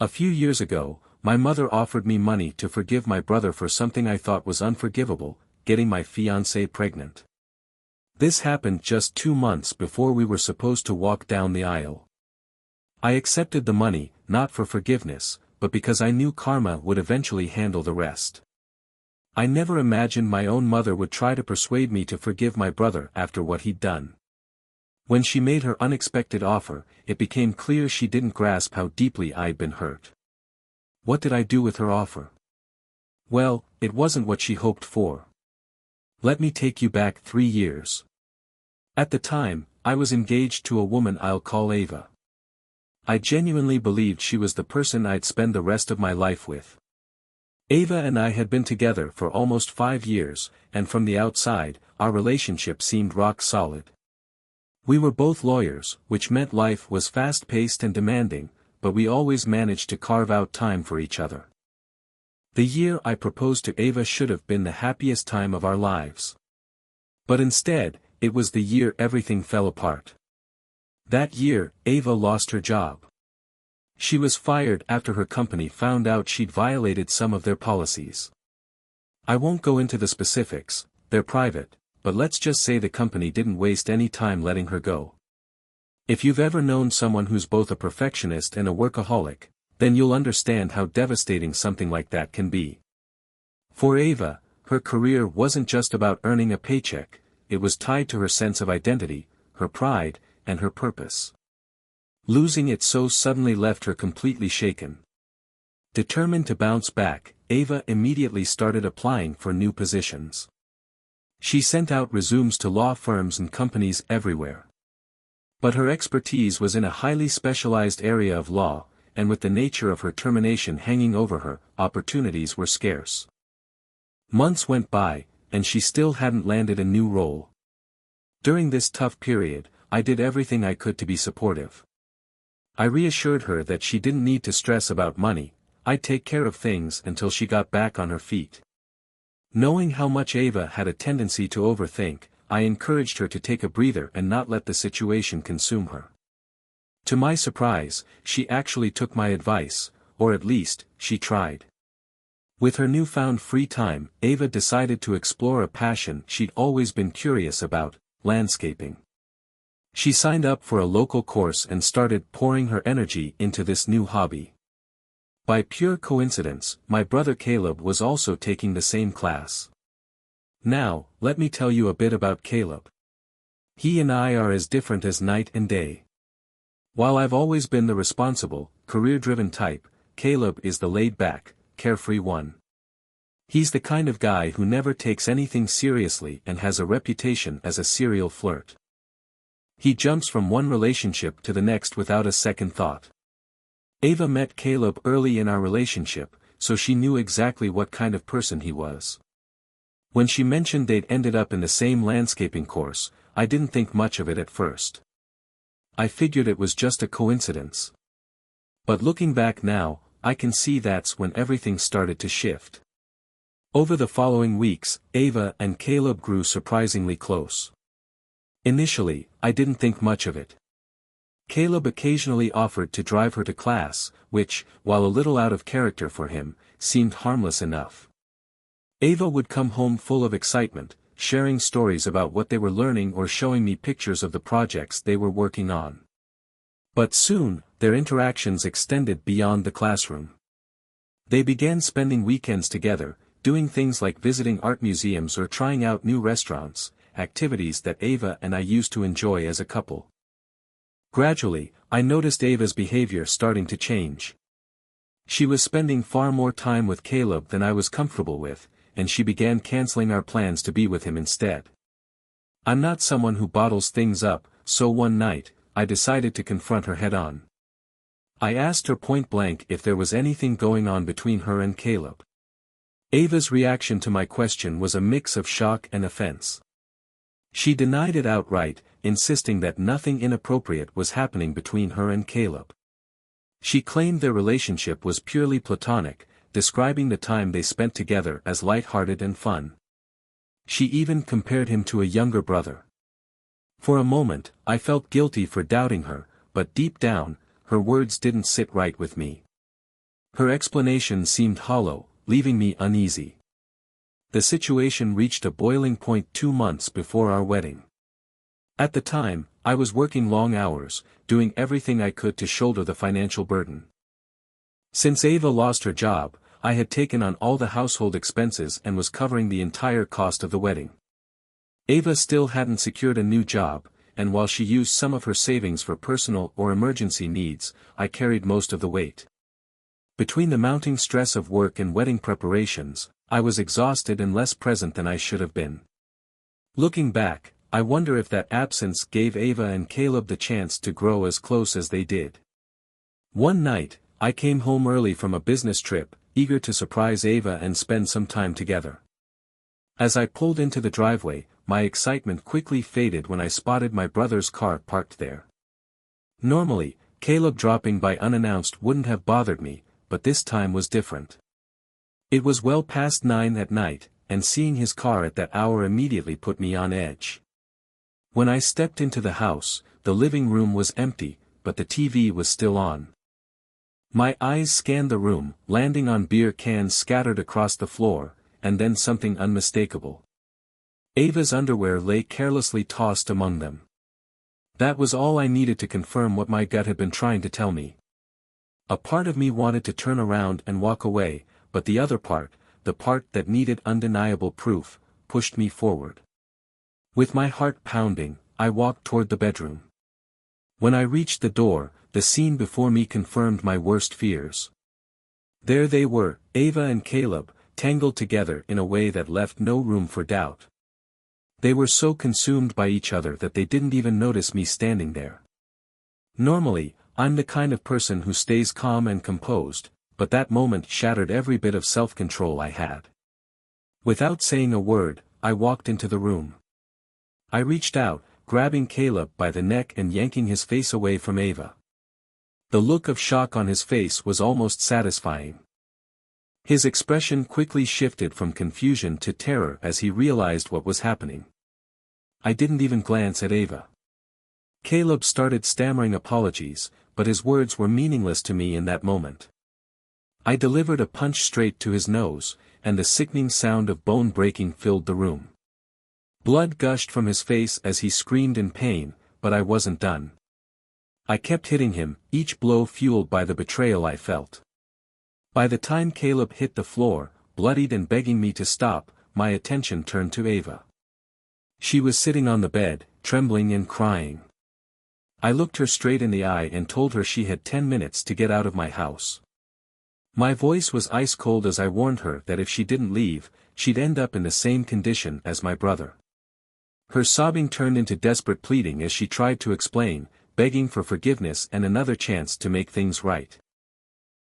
A few years ago, my mother offered me money to forgive my brother for something I thought was unforgivable, getting my fiancée pregnant. This happened just 2 months before we were supposed to walk down the aisle. I accepted the money, not for forgiveness, but because I knew karma would eventually handle the rest. I never imagined my own mother would try to persuade me to forgive my brother after what he'd done. When she made her unexpected offer, it became clear she didn't grasp how deeply I'd been hurt. What did I do with her offer? Well, it wasn't what she hoped for. Let me take you back 3 years. At the time, I was engaged to a woman I'll call Ava. I genuinely believed she was the person I'd spend the rest of my life with. Ava and I had been together for almost 5 years, and from the outside, our relationship seemed rock solid. We were both lawyers, which meant life was fast-paced and demanding, but we always managed to carve out time for each other. The year I proposed to Ava should have been the happiest time of our lives. But instead, it was the year everything fell apart. That year, Ava lost her job. She was fired after her company found out she'd violated some of their policies. I won't go into the specifics, they're private, but let's just say the company didn't waste any time letting her go. If you've ever known someone who's both a perfectionist and a workaholic, then you'll understand how devastating something like that can be. For Ava, her career wasn't just about earning a paycheck, it was tied to her sense of identity, her pride, and her purpose. Losing it so suddenly left her completely shaken. Determined to bounce back, Ava immediately started applying for new positions. She sent out resumes to law firms and companies everywhere. But her expertise was in a highly specialized area of law, and with the nature of her termination hanging over her, opportunities were scarce. Months went by, and she still hadn't landed a new role. During this tough period, I did everything I could to be supportive. I reassured her that she didn't need to stress about money, I'd take care of things until she got back on her feet. Knowing how much Ava had a tendency to overthink, I encouraged her to take a breather and not let the situation consume her. To my surprise, she actually took my advice, or at least, she tried. With her newfound free time, Ava decided to explore a passion she'd always been curious about, landscaping. She signed up for a local course and started pouring her energy into this new hobby. By pure coincidence, my brother Caleb was also taking the same class. Now, let me tell you a bit about Caleb. He and I are as different as night and day. While I've always been the responsible, career-driven type, Caleb is the laid-back, carefree one. He's the kind of guy who never takes anything seriously and has a reputation as a serial flirt. He jumps from one relationship to the next without a second thought. Ava met Caleb early in our relationship, so she knew exactly what kind of person he was. When she mentioned they'd ended up in the same landscaping course, I didn't think much of it at first. I figured it was just a coincidence. But looking back now, I can see that's when everything started to shift. Over the following weeks, Ava and Caleb grew surprisingly close. Initially, I didn't think much of it. Caleb occasionally offered to drive her to class, which, while a little out of character for him, seemed harmless enough. Ava would come home full of excitement, sharing stories about what they were learning or showing me pictures of the projects they were working on. But soon, their interactions extended beyond the classroom. They began spending weekends together, doing things like visiting art museums or trying out new restaurants, activities that Ava and I used to enjoy as a couple. Gradually, I noticed Ava's behavior starting to change. She was spending far more time with Caleb than I was comfortable with, and she began canceling our plans to be with him instead. I'm not someone who bottles things up, so one night, I decided to confront her head-on. I asked her point-blank if there was anything going on between her and Caleb. Ava's reaction to my question was a mix of shock and offense. She denied it outright, insisting that nothing inappropriate was happening between her and Caleb. She claimed their relationship was purely platonic, describing the time they spent together as light-hearted and fun. She even compared him to a younger brother. For a moment, I felt guilty for doubting her, but deep down, her words didn't sit right with me. Her explanation seemed hollow, leaving me uneasy. The situation reached a boiling point 2 months before our wedding. At the time, I was working long hours, doing everything I could to shoulder the financial burden. Since Ava lost her job, I had taken on all the household expenses and was covering the entire cost of the wedding. Ava still hadn't secured a new job, and while she used some of her savings for personal or emergency needs, I carried most of the weight. Between the mounting stress of work and wedding preparations, I was exhausted and less present than I should have been. Looking back, I wonder if that absence gave Ava and Caleb the chance to grow as close as they did. One night, I came home early from a business trip, eager to surprise Ava and spend some time together. As I pulled into the driveway, my excitement quickly faded when I spotted my brother's car parked there. Normally, Caleb dropping by unannounced wouldn't have bothered me, but this time was different. It was well past 9 at night, and seeing his car at that hour immediately put me on edge. When I stepped into the house, the living room was empty, but the TV was still on. My eyes scanned the room, landing on beer cans scattered across the floor, and then something unmistakable. Ava's underwear lay carelessly tossed among them. That was all I needed to confirm what my gut had been trying to tell me. A part of me wanted to turn around and walk away, but the other part, the part that needed undeniable proof, pushed me forward. With my heart pounding, I walked toward the bedroom. When I reached the door, the scene before me confirmed my worst fears. There they were, Ava and Caleb, tangled together in a way that left no room for doubt. They were so consumed by each other that they didn't even notice me standing there. Normally, I'm the kind of person who stays calm and composed, but that moment shattered every bit of self-control I had. Without saying a word, I walked into the room. I reached out, grabbing Caleb by the neck and yanking his face away from Ava. The look of shock on his face was almost satisfying. His expression quickly shifted from confusion to terror as he realized what was happening. I didn't even glance at Ava. Caleb started stammering apologies, but his words were meaningless to me in that moment. I delivered a punch straight to his nose, and the sickening sound of bone breaking filled the room. Blood gushed from his face as he screamed in pain, but I wasn't done. I kept hitting him, each blow fueled by the betrayal I felt. By the time Caleb hit the floor, bloodied and begging me to stop, my attention turned to Ava. She was sitting on the bed, trembling and crying. I looked her straight in the eye and told her she had 10 minutes to get out of my house. My voice was ice cold as I warned her that if she didn't leave, she'd end up in the same condition as my brother. Her sobbing turned into desperate pleading as she tried to explain, begging for forgiveness and another chance to make things right.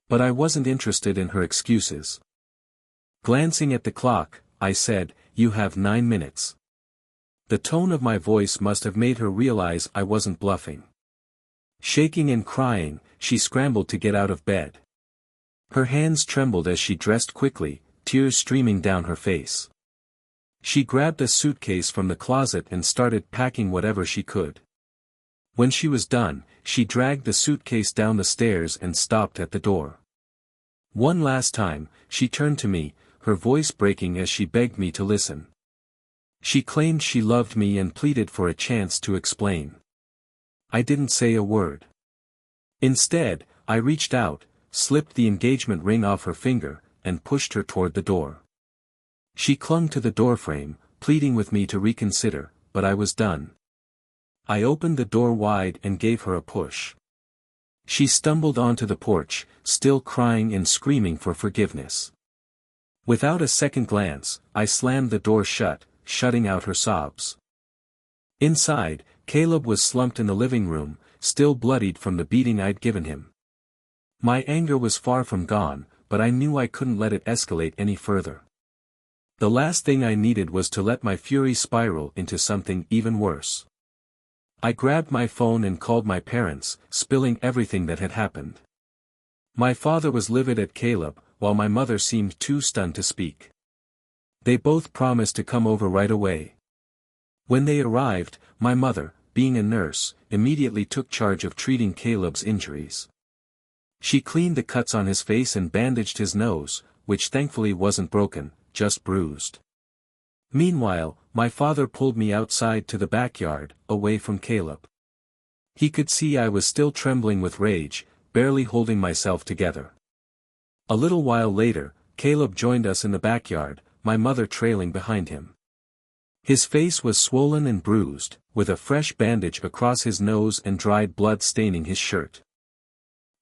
But I wasn't interested in her excuses. Glancing at the clock, I said, "You have 9 minutes." The tone of my voice must have made her realize I wasn't bluffing. Shaking and crying, she scrambled to get out of bed. Her hands trembled as she dressed quickly, tears streaming down her face. She grabbed a suitcase from the closet and started packing whatever she could. When she was done, she dragged the suitcase down the stairs and stopped at the door. One last time, she turned to me, her voice breaking as she begged me to listen. She claimed she loved me and pleaded for a chance to explain. I didn't say a word. Instead, I reached out, slipped the engagement ring off her finger, and pushed her toward the door. She clung to the doorframe, pleading with me to reconsider, but I was done. I opened the door wide and gave her a push. She stumbled onto the porch, still crying and screaming for forgiveness. Without a second glance, I slammed the door shut, shutting out her sobs. Inside, Caleb was slumped in the living room, still bloodied from the beating I'd given him. My anger was far from gone, but I knew I couldn't let it escalate any further. The last thing I needed was to let my fury spiral into something even worse. I grabbed my phone and called my parents, spilling everything that had happened. My father was livid at Caleb, while my mother seemed too stunned to speak. They both promised to come over right away. When they arrived, my mother, being a nurse, immediately took charge of treating Caleb's injuries. She cleaned the cuts on his face and bandaged his nose, which thankfully wasn't broken, just bruised. Meanwhile, my father pulled me outside to the backyard, away from Caleb. He could see I was still trembling with rage, barely holding myself together. A little while later, Caleb joined us in the backyard, my mother trailing behind him. His face was swollen and bruised, with a fresh bandage across his nose and dried blood staining his shirt.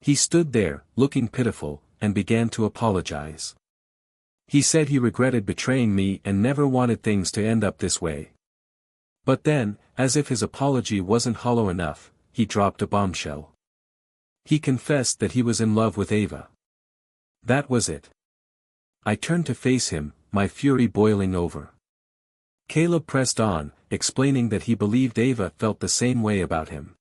He stood there, looking pitiful, and began to apologize. He said he regretted betraying me and never wanted things to end up this way. But then, as if his apology wasn't hollow enough, he dropped a bombshell. He confessed that he was in love with Ava. That was it. I turned to face him, my fury boiling over. Caleb pressed on, explaining that he believed Ava felt the same way about him.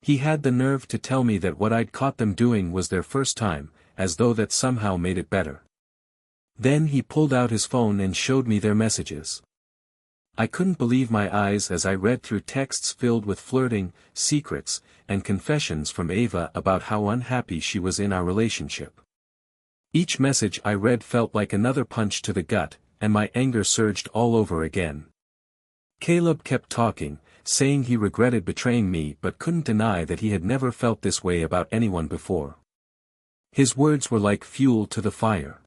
He had the nerve to tell me that what I'd caught them doing was their first time, as though that somehow made it better. Then he pulled out his phone and showed me their messages. I couldn't believe my eyes as I read through texts filled with flirting, secrets, and confessions from Ava about how unhappy she was in our relationship. Each message I read felt like another punch to the gut, and my anger surged all over again. Caleb kept talking, saying he regretted betraying me but couldn't deny that he had never felt this way about anyone before. His words were like fuel to the fire.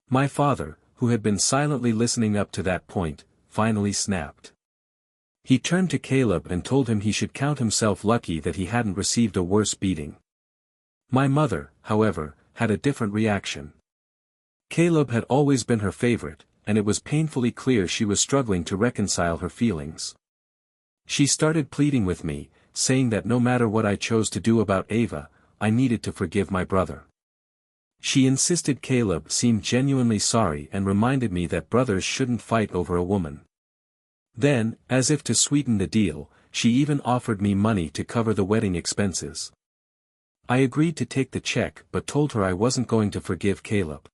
My father, who had been silently listening up to that point, finally snapped. He turned to Caleb and told him he should count himself lucky that he hadn't received a worse beating. My mother, however, had a different reaction. Caleb had always been her favorite, and it was painfully clear she was struggling to reconcile her feelings. She started pleading with me, saying that no matter what I chose to do about Ava, I needed to forgive my brother. She insisted Caleb seemed genuinely sorry and reminded me that brothers shouldn't fight over a woman. Then, as if to sweeten the deal, she even offered me money to cover the wedding expenses. I agreed to take the check but told her I wasn't going to forgive Caleb.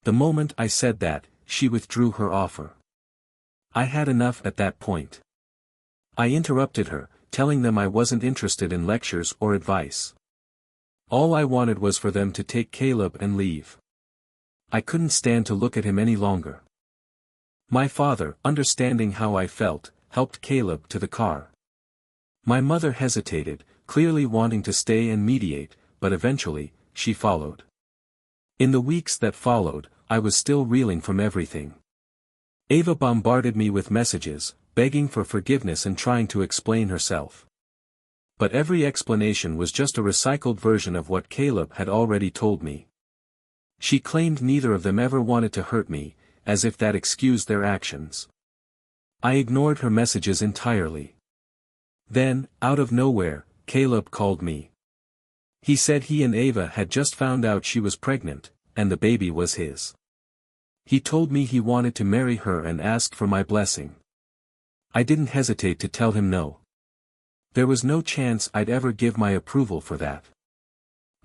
The moment I said that, she withdrew her offer. I had enough at that point. I interrupted her, telling them I wasn't interested in lectures or advice. All I wanted was for them to take Caleb and leave. I couldn't stand to look at him any longer. My father, understanding how I felt, helped Caleb to the car. My mother hesitated, clearly wanting to stay and mediate, but eventually, she followed. In the weeks that followed, I was still reeling from everything. Ava bombarded me with messages, begging for forgiveness and trying to explain herself. But every explanation was just a recycled version of what Caleb had already told me. She claimed neither of them ever wanted to hurt me, as if that excused their actions. I ignored her messages entirely. Then, out of nowhere, Caleb called me. He said he and Ava had just found out she was pregnant, and the baby was his. He told me he wanted to marry her and asked for my blessing. I didn't hesitate to tell him no. There was no chance I'd ever give my approval for that.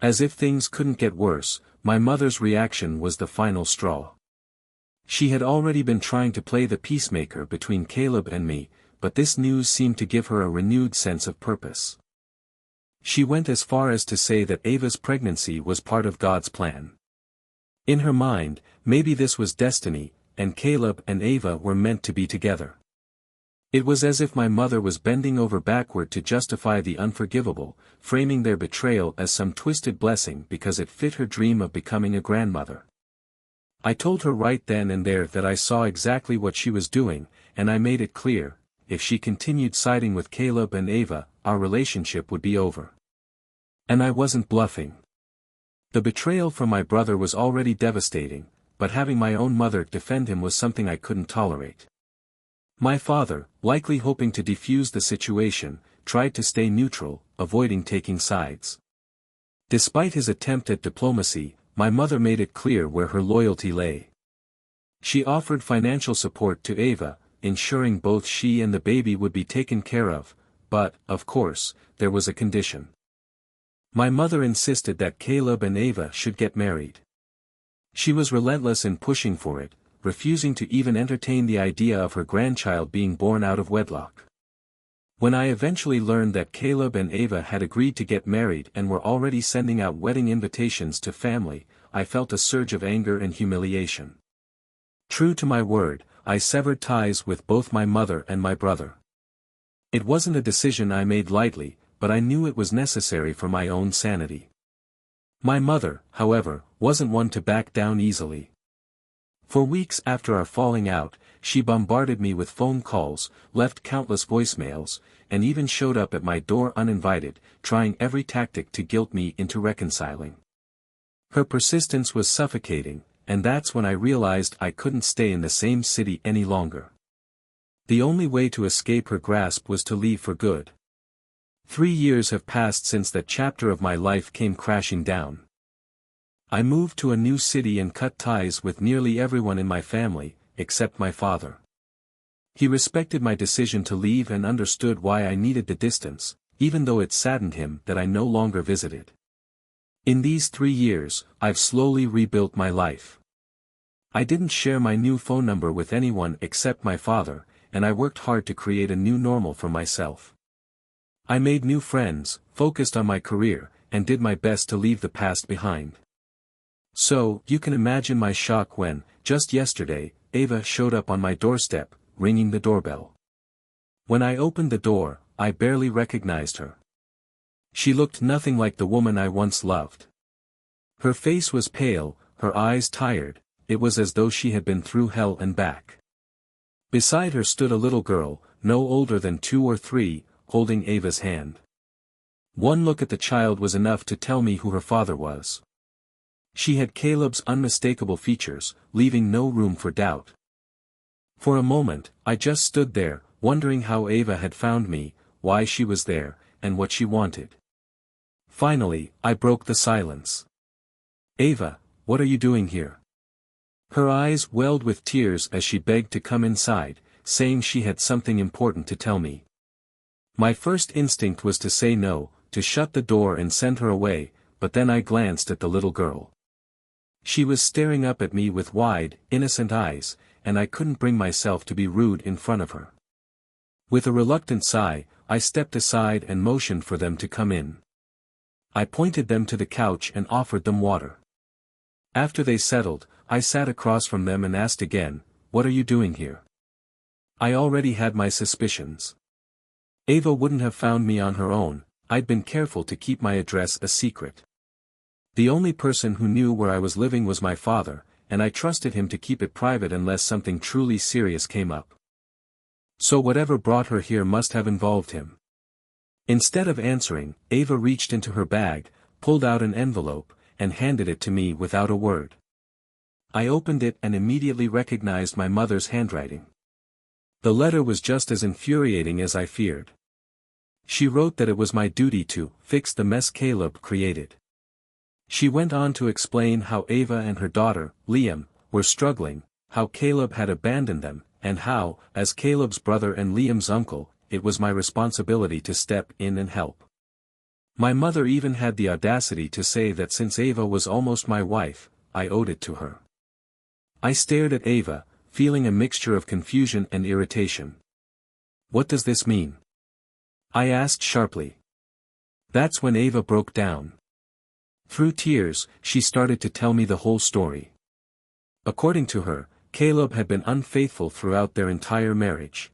As if things couldn't get worse, my mother's reaction was the final straw. She had already been trying to play the peacemaker between Caleb and me, but this news seemed to give her a renewed sense of purpose. She went as far as to say that Ava's pregnancy was part of God's plan. In her mind, maybe this was destiny, and Caleb and Ava were meant to be together. It was as if my mother was bending over backward to justify the unforgivable, framing their betrayal as some twisted blessing because it fit her dream of becoming a grandmother. I told her right then and there that I saw exactly what she was doing, and I made it clear, if she continued siding with Caleb and Ava, our relationship would be over. And I wasn't bluffing. The betrayal from my brother was already devastating, but having my own mother defend him was something I couldn't tolerate. My father, likely hoping to defuse the situation, tried to stay neutral, avoiding taking sides. Despite his attempt at diplomacy, my mother made it clear where her loyalty lay. She offered financial support to Ava, ensuring both she and the baby would be taken care of, but, of course, there was a condition. My mother insisted that Caleb and Ava should get married. She was relentless in pushing for it, refusing to even entertain the idea of her grandchild being born out of wedlock. When I eventually learned that Caleb and Ava had agreed to get married and were already sending out wedding invitations to family, I felt a surge of anger and humiliation. True to my word, I severed ties with both my mother and my brother. It wasn't a decision I made lightly, but I knew it was necessary for my own sanity. My mother, however, wasn't one to back down easily. For weeks after our falling out, she bombarded me with phone calls, left countless voicemails, and even showed up at my door uninvited, trying every tactic to guilt me into reconciling. Her persistence was suffocating, and that's when I realized I couldn't stay in the same city any longer. The only way to escape her grasp was to leave for good. 3 years have passed since that chapter of my life came crashing down. I moved to a new city and cut ties with nearly everyone in my family, except my father. He respected my decision to leave and understood why I needed the distance, even though it saddened him that I no longer visited. In these 3 years, I've slowly rebuilt my life. I didn't share my new phone number with anyone except my father, and I worked hard to create a new normal for myself. I made new friends, focused on my career, and did my best to leave the past behind. So, you can imagine my shock when, just yesterday, Ava showed up on my doorstep, ringing the doorbell. When I opened the door, I barely recognized her. She looked nothing like the woman I once loved. Her face was pale, her eyes tired, it was as though she had been through hell and back. Beside her stood a little girl, no older than 2 or 3, holding Ava's hand. One look at the child was enough to tell me who her father was. She had Caleb's unmistakable features, leaving no room for doubt. For a moment, I just stood there, wondering how Ava had found me, why she was there, and what she wanted. Finally, I broke the silence. "Ava, what are you doing here?" Her eyes welled with tears as she begged to come inside, saying she had something important to tell me. My first instinct was to say no, to shut the door and send her away, but then I glanced at the little girl. She was staring up at me with wide, innocent eyes, and I couldn't bring myself to be rude in front of her. With a reluctant sigh, I stepped aside and motioned for them to come in. I pointed them to the couch and offered them water. After they settled, I sat across from them and asked again, "What are you doing here?" I already had my suspicions. Ava wouldn't have found me on her own, I'd been careful to keep my address a secret. The only person who knew where I was living was my father, and I trusted him to keep it private unless something truly serious came up. So whatever brought her here must have involved him. Instead of answering, Ava reached into her bag, pulled out an envelope, and handed it to me without a word. I opened it and immediately recognized my mother's handwriting. The letter was just as infuriating as I feared. She wrote that it was my duty to fix the mess Caleb created. She went on to explain how Ava and her daughter, Liam, were struggling, how Caleb had abandoned them, and how, as Caleb's brother and Liam's uncle, it was my responsibility to step in and help. My mother even had the audacity to say that since Ava was almost my wife, I owed it to her. I stared at Ava, feeling a mixture of confusion and irritation. "What does this mean?" I asked sharply. That's when Ava broke down. Through tears, she started to tell me the whole story. According to her, Caleb had been unfaithful throughout their entire marriage.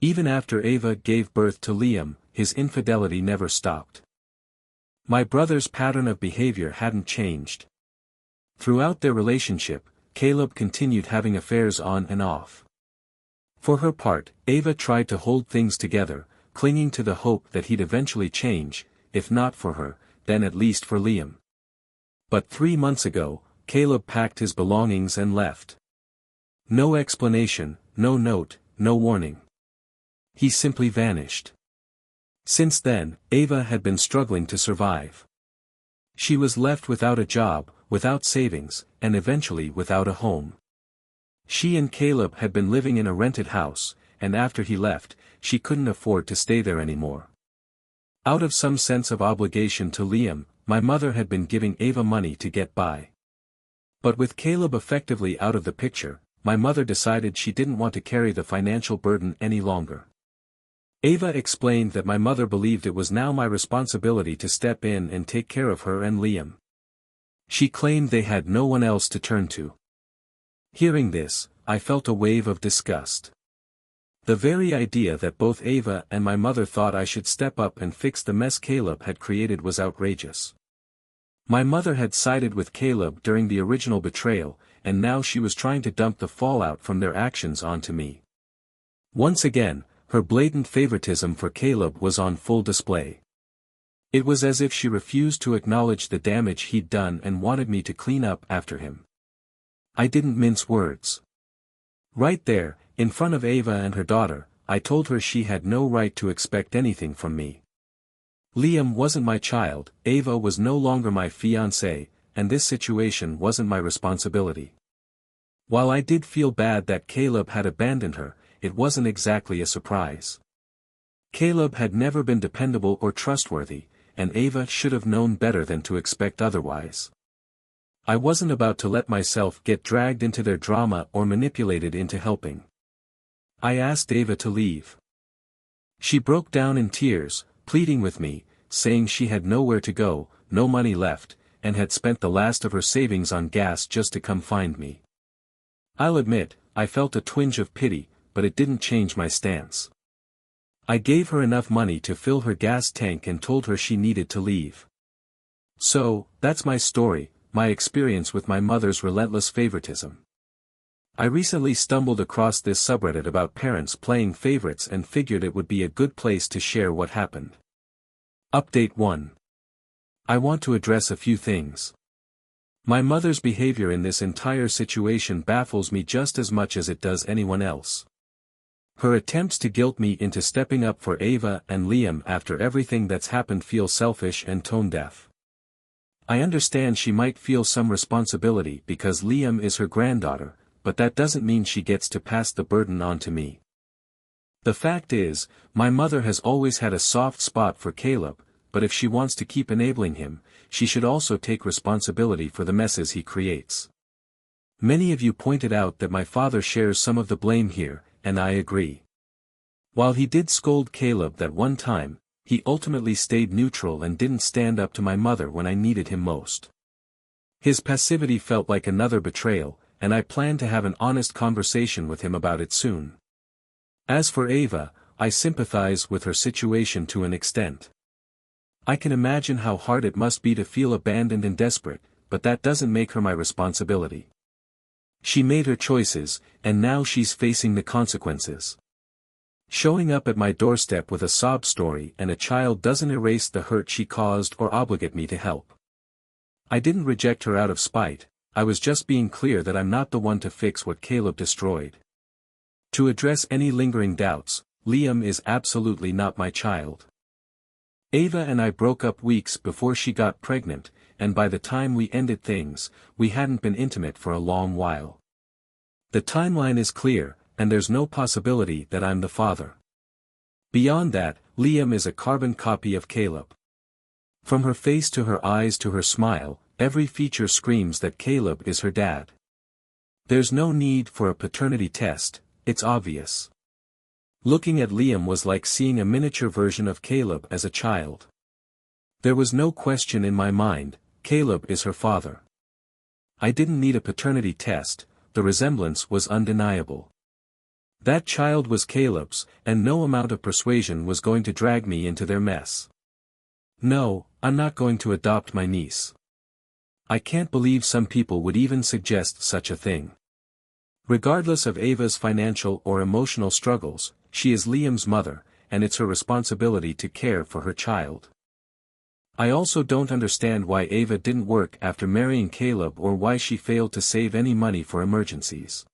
Even after Ava gave birth to Liam, his infidelity never stopped. My brother's pattern of behavior hadn't changed. Throughout their relationship, Caleb continued having affairs on and off. For her part, Ava tried to hold things together, clinging to the hope that he'd eventually change, if not for her, then at least for Liam. But 3 months ago, Caleb packed his belongings and left. No explanation, no note, no warning. He simply vanished. Since then, Ava had been struggling to survive. She was left without a job, without savings, and eventually without a home. She and Caleb had been living in a rented house, and after he left, she couldn't afford to stay there anymore. Out of some sense of obligation to Liam, my mother had been giving Ava money to get by. But with Caleb effectively out of the picture, my mother decided she didn't want to carry the financial burden any longer. Ava explained that my mother believed it was now my responsibility to step in and take care of her and Liam. She claimed they had no one else to turn to. Hearing this, I felt a wave of disgust. The very idea that both Ava and my mother thought I should step up and fix the mess Caleb had created was outrageous. My mother had sided with Caleb during the original betrayal, and now she was trying to dump the fallout from their actions onto me. Once again, her blatant favoritism for Caleb was on full display. It was as if she refused to acknowledge the damage he'd done and wanted me to clean up after him. I didn't mince words. Right there, in front of Ava and her daughter, I told her she had no right to expect anything from me. Liam wasn't my child, Ava was no longer my fiancée, and this situation wasn't my responsibility. While I did feel bad that Caleb had abandoned her, it wasn't exactly a surprise. Caleb had never been dependable or trustworthy, and Ava should have known better than to expect otherwise. I wasn't about to let myself get dragged into their drama or manipulated into helping. I asked Ava to leave. She broke down in tears, pleading with me, saying she had nowhere to go, no money left, and had spent the last of her savings on gas just to come find me. I'll admit, I felt a twinge of pity, but it didn't change my stance. I gave her enough money to fill her gas tank and told her she needed to leave. So, that's my story, my experience with my mother's relentless favoritism. I recently stumbled across this subreddit about parents playing favorites and figured it would be a good place to share what happened. Update 1. I want to address a few things. My mother's behavior in this entire situation baffles me just as much as it does anyone else. Her attempts to guilt me into stepping up for Ava and Liam after everything that's happened feel selfish and tone-deaf. I understand she might feel some responsibility because Liam is her granddaughter, but that doesn't mean she gets to pass the burden on to me. The fact is, my mother has always had a soft spot for Caleb, but if she wants to keep enabling him, she should also take responsibility for the messes he creates. Many of you pointed out that my father shares some of the blame here, and I agree. While he did scold Caleb that one time, he ultimately stayed neutral and didn't stand up to my mother when I needed him most. His passivity felt like another betrayal, and I plan to have an honest conversation with him about it soon. As for Ava, I sympathize with her situation to an extent. I can imagine how hard it must be to feel abandoned and desperate, but that doesn't make her my responsibility. She made her choices, and now she's facing the consequences. Showing up at my doorstep with a sob story and a child doesn't erase the hurt she caused or obligate me to help. I didn't reject her out of spite, I was just being clear that I'm not the one to fix what Caleb destroyed. To address any lingering doubts, Liam is absolutely not my child. Ava and I broke up weeks before she got pregnant, and by the time we ended things, we hadn't been intimate for a long while. The timeline is clear, and there's no possibility that I'm the father. Beyond that, Liam is a carbon copy of Caleb. From her face to her eyes to her smile, every feature screams that Caleb is her dad. There's no need for a paternity test, it's obvious. Looking at Liam was like seeing a miniature version of Caleb as a child. There was no question in my mind, Caleb is her father. I didn't need a paternity test, the resemblance was undeniable. That child was Caleb's, and no amount of persuasion was going to drag me into their mess. No, I'm not going to adopt my niece. I can't believe some people would even suggest such a thing. Regardless of Ava's financial or emotional struggles, she is Liam's mother, and it's her responsibility to care for her child. I also don't understand why Ava didn't work after marrying Caleb or why she failed to save any money for emergencies.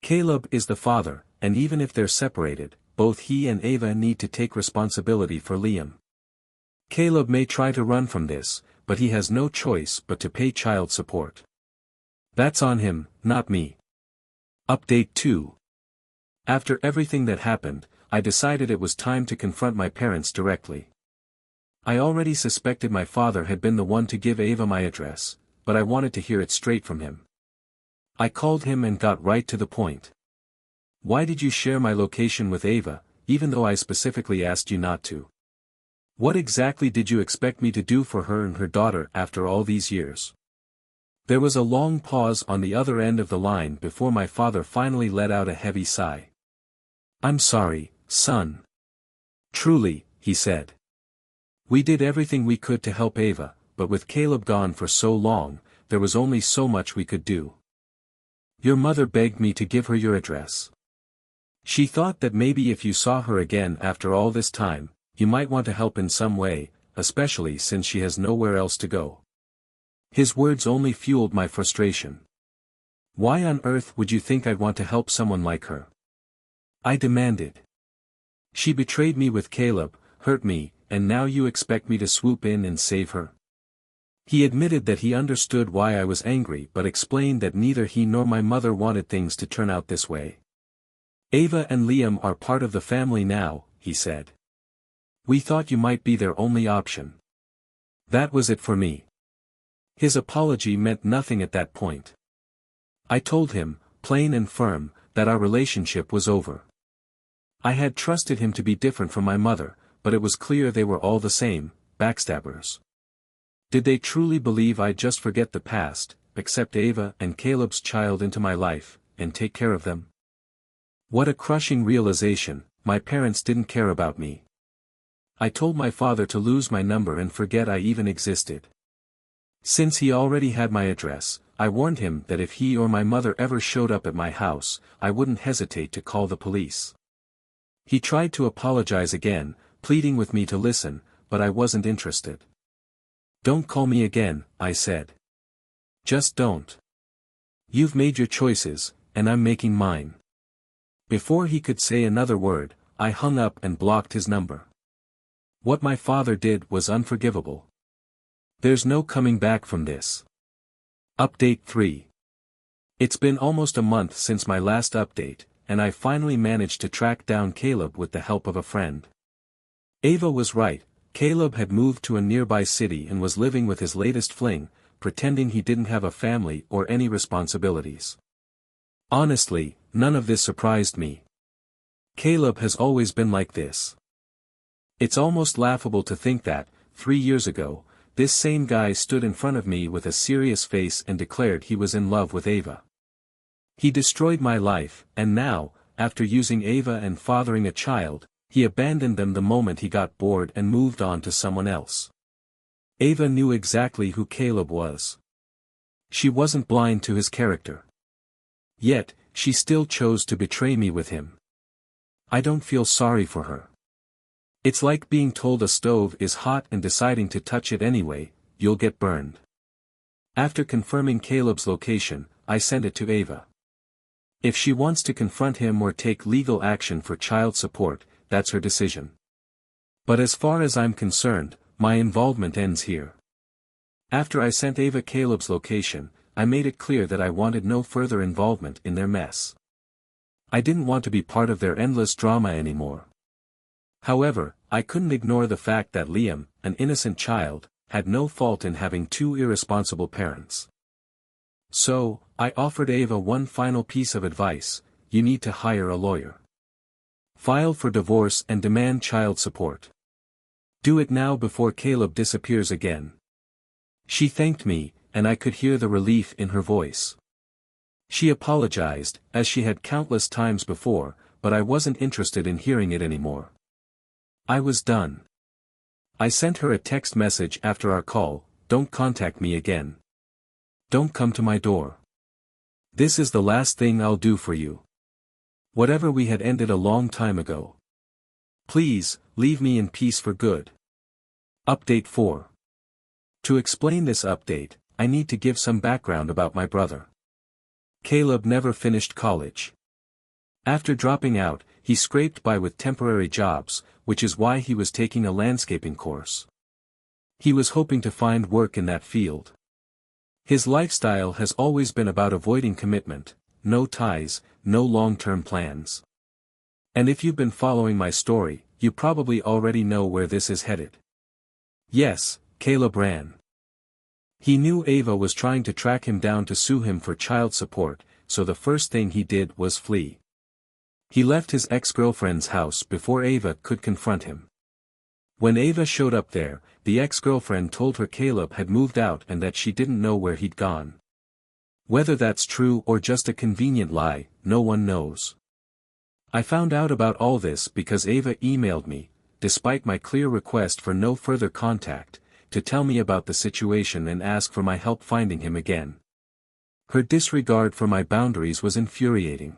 Caleb is the father, and even if they're separated, both he and Ava need to take responsibility for Liam. Caleb may try to run from this, but he has no choice but to pay child support. That's on him, not me. Update 2. After everything that happened, I decided it was time to confront my parents directly. I already suspected my father had been the one to give Ava my address, but I wanted to hear it straight from him. I called him and got right to the point. Why did you share my location with Ava, even though I specifically asked you not to. What exactly did you expect me to do for her and her daughter after all these years? There was a long pause on the other end of the line before my father finally let out a heavy sigh. I'm sorry, son. Truly, he said. We did everything we could to help Ava, but with Caleb gone for so long, there was only so much we could do. Your mother begged me to give her your address. She thought that maybe if you saw her again after all this time, you might want to help in some way, especially since she has nowhere else to go. His words only fueled my frustration. Why on earth would you think I'd want to help someone like her? I demanded. She betrayed me with Caleb, hurt me, and now you expect me to swoop in and save her? He admitted that he understood why I was angry but explained that neither he nor my mother wanted things to turn out this way. Ava and Liam are part of the family now, he said. We thought you might be their only option. That was it for me. His apology meant nothing at that point. I told him, plain and firm, that our relationship was over. I had trusted him to be different from my mother, but it was clear they were all the same, backstabbers. Did they truly believe I'd just forget the past, accept Ava and Caleb's child into my life, and take care of them? What a crushing realization, my parents didn't care about me. I told my father to lose my number and forget I even existed. Since he already had my address, I warned him that if he or my mother ever showed up at my house, I wouldn't hesitate to call the police. He tried to apologize again, pleading with me to listen, but I wasn't interested. Don't call me again, I said. Just don't. You've made your choices, and I'm making mine. Before he could say another word, I hung up and blocked his number. What my father did was unforgivable. There's no coming back from this. Update 3. It's been almost a month since my last update, and I finally managed to track down Caleb with the help of a friend. Ava was right, Caleb had moved to a nearby city and was living with his latest fling, pretending he didn't have a family or any responsibilities. Honestly, none of this surprised me. Caleb has always been like this. It's almost laughable to think that, 3 years ago, this same guy stood in front of me with a serious face and declared he was in love with Ava. He destroyed my life, and now, after using Ava and fathering a child, he abandoned them the moment he got bored and moved on to someone else. Ava knew exactly who Caleb was. She wasn't blind to his character. Yet, she still chose to betray me with him. I don't feel sorry for her. It's like being told a stove is hot and deciding to touch it anyway, you'll get burned. After confirming Caleb's location, I sent it to Ava. If she wants to confront him or take legal action for child support, that's her decision. But as far as I'm concerned, my involvement ends here. After I sent Ava Caleb's location, I made it clear that I wanted no further involvement in their mess. I didn't want to be part of their endless drama anymore. However, I couldn't ignore the fact that Liam, an innocent child, had no fault in having 2 irresponsible parents. So, I offered Ava one final piece of advice: you need to hire a lawyer. File for divorce and demand child support. Do it now before Caleb disappears again. She thanked me, and I could hear the relief in her voice. She apologized, as she had countless times before, but I wasn't interested in hearing it anymore. I was done. I sent her a text message after our call: don't contact me again. Don't come to my door. This is the last thing I'll do for you. Whatever we had ended a long time ago. Please, leave me in peace for good. Update 4. To explain this update, I need to give some background about my brother. Caleb never finished college. After dropping out, he scraped by with temporary jobs, which is why he was taking a landscaping course. He was hoping to find work in that field. His lifestyle has always been about avoiding commitment, no ties, no long-term plans. And if you've been following my story, you probably already know where this is headed. Yes, Caleb ran. He knew Ava was trying to track him down to sue him for child support, so the first thing he did was flee. He left his ex-girlfriend's house before Ava could confront him. When Ava showed up there, the ex-girlfriend told her Caleb had moved out and that she didn't know where he'd gone. Whether that's true or just a convenient lie, no one knows. I found out about all this because Ava emailed me, despite my clear request for no further contact, to tell me about the situation and ask for my help finding him again. Her disregard for my boundaries was infuriating.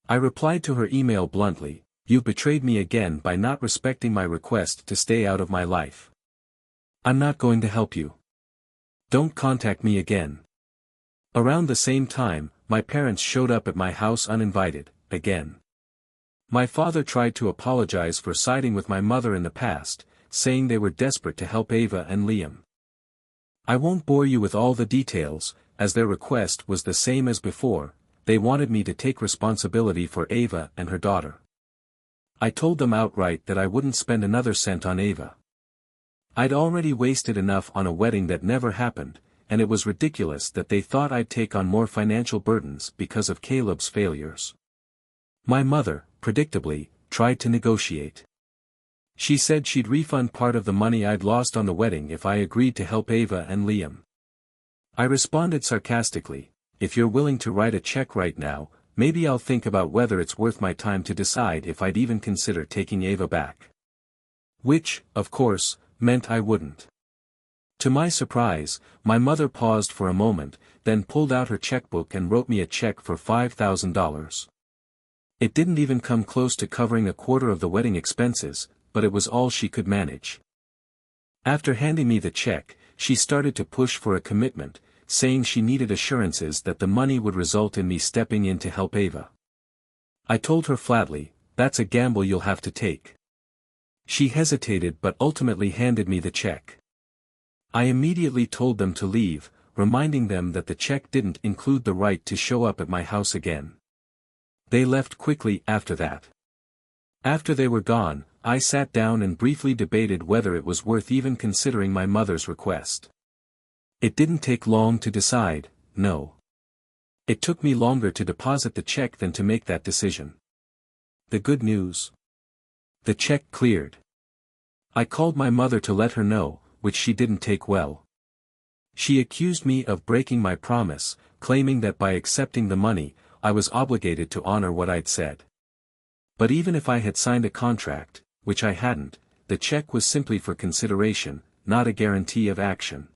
I replied to her email bluntly, "You've betrayed me again by not respecting my request to stay out of my life. I'm not going to help you. Don't contact me again." Around the same time, my parents showed up at my house uninvited, again. My father tried to apologize for siding with my mother in the past, saying they were desperate to help Ava and Liam. I won't bore you with all the details, as their request was the same as before. They wanted me to take responsibility for Ava and her daughter. I told them outright that I wouldn't spend another cent on Ava. I'd already wasted enough on a wedding that never happened, and it was ridiculous that they thought I'd take on more financial burdens because of Caleb's failures. My mother, predictably, tried to negotiate. She said she'd refund part of the money I'd lost on the wedding if I agreed to help Ava and Liam. I responded sarcastically, "If you're willing to write a check right now, maybe I'll think about whether it's worth my time to decide if I'd even consider taking Ava back." Which, of course, meant I wouldn't. To my surprise, my mother paused for a moment, then pulled out her checkbook and wrote me a check for $5,000. It didn't even come close to covering a quarter of the wedding expenses, but it was all she could manage. After handing me the check, she started to push for a commitment, saying she needed assurances that the money would result in me stepping in to help Ava. I told her flatly, "That's a gamble you'll have to take." She hesitated but ultimately handed me the check. I immediately told them to leave, reminding them that the check didn't include the right to show up at my house again. They left quickly after that. After they were gone, I sat down and briefly debated whether it was worth even considering my mother's request. It didn't take long to decide, no. It took me longer to deposit the check than to make that decision. The good news? The check cleared. I called my mother to let her know, which she didn't take well. She accused me of breaking my promise, claiming that by accepting the money, I was obligated to honor what I'd said. But even if I had signed a contract, which I hadn't, the check was simply for consideration, not a guarantee of action.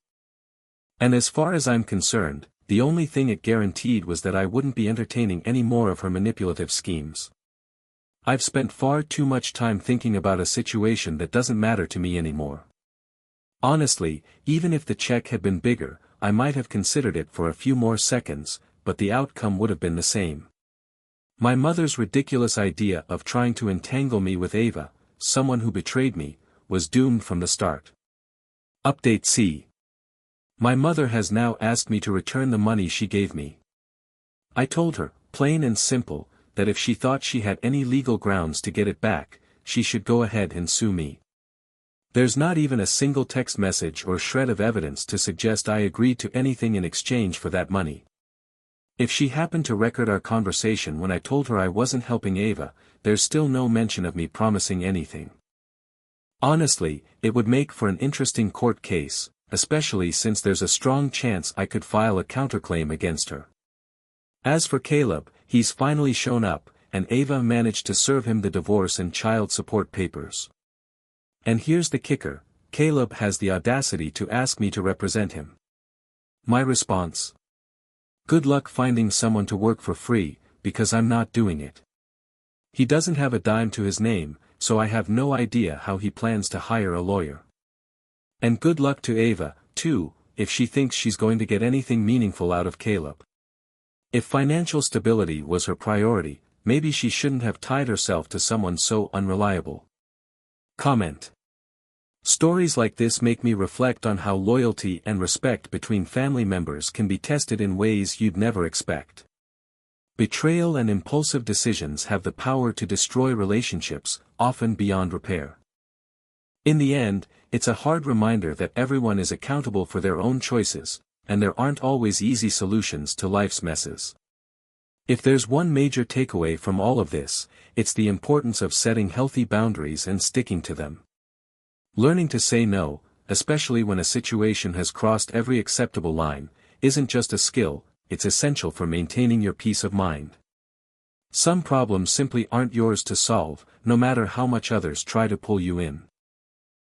And as far as I'm concerned, the only thing it guaranteed was that I wouldn't be entertaining any more of her manipulative schemes. I've spent far too much time thinking about a situation that doesn't matter to me anymore. Honestly, even if the check had been bigger, I might have considered it for a few more seconds, but the outcome would have been the same. My mother's ridiculous idea of trying to entangle me with Ava, someone who betrayed me, was doomed from the start. Update C. My mother has now asked me to return the money she gave me. I told her, plain and simple, that if she thought she had any legal grounds to get it back, she should go ahead and sue me. There's not even a single text message or shred of evidence to suggest I agreed to anything in exchange for that money. If she happened to record our conversation when I told her I wasn't helping Ava, there's still no mention of me promising anything. Honestly, it would make for an interesting court case, especially since there's a strong chance I could file a counterclaim against her. As for Caleb, he's finally shown up, and Ava managed to serve him the divorce and child support papers. And here's the kicker, Caleb has the audacity to ask me to represent him. My response? Good luck finding someone to work for free, because I'm not doing it. He doesn't have a dime to his name, so I have no idea how he plans to hire a lawyer. And good luck to Ava, too, if she thinks she's going to get anything meaningful out of Caleb. If financial stability was her priority, maybe she shouldn't have tied herself to someone so unreliable. Comment. Stories like this make me reflect on how loyalty and respect between family members can be tested in ways you'd never expect. Betrayal and impulsive decisions have the power to destroy relationships, often beyond repair. In the end, it's a hard reminder that everyone is accountable for their own choices, and there aren't always easy solutions to life's messes. If there's one major takeaway from all of this, it's the importance of setting healthy boundaries and sticking to them. Learning to say no, especially when a situation has crossed every acceptable line, isn't just a skill, it's essential for maintaining your peace of mind. Some problems simply aren't yours to solve, no matter how much others try to pull you in.